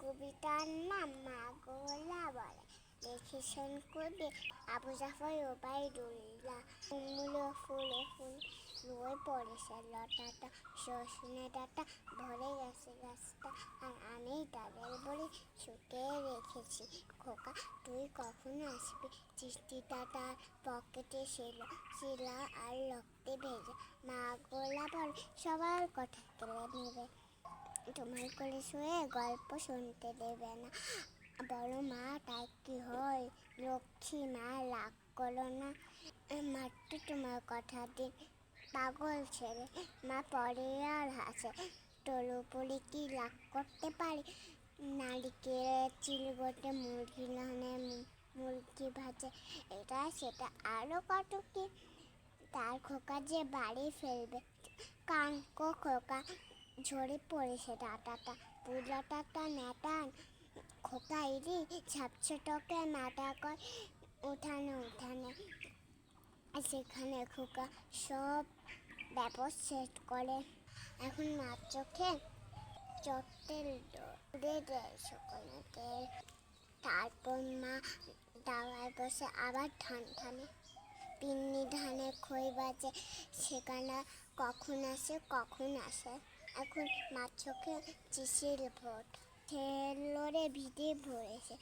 কবিতার নাম মা গোলা বলে, লিখেছেন কবি আবু জাফর ওবায়দুল্লাহ। ফুলে ফুলে ফুল রয়ে পড়েছে লতাটা, সজনে ডাঁটা ভরে গেছে গাছটা, আর আমি তাদের বলে শুকিয়ে রেখেছি। খোকা তুই কখন আসবি? চিঠিটা তার পকেটে ছিল, শিলা আর রক্তে ভেজা। মা গোলা বলে সবার কথা কেড়ে নেবে, তোমার কোলে শুয়ে গল্প শুনতে দেবে না। বলো মা তাই কি হয়? লক্ষ্মী মা রাগ করো না, মাত্র তোমার কথা দিন পাগল ছেলে। মা পরে আর হাসে, তলুপুরি কি রাগ করতে পারি? নারিকেলের চিলগোটে মুরগি নানে মুরগি ভাজে, এটা সেটা আরো কত কি। তার খোকা যে বাড়ি ফেলবে, কানকো খোকা ঝরে পড়েছে ডাঁটাটা, পুজোটাটা নেটান। খোকা ইরি ঝাপছে টকে মাটা কয় উঠানে উঠানে, সেখানে খোকা সব ব্যবস্থা সেট করে। এখন মার চোখে চটের উড়ে দেয় সকলকে। তারপর মা দাওয়ায় বসে আবার ধান ধানে, পিন্নি ধানে খই বাজে, সেখানে কখন আসে কখন আসে। এখন মার চোখে চিসির ভোট, ছেলরে ভিড়ে ভরেছে।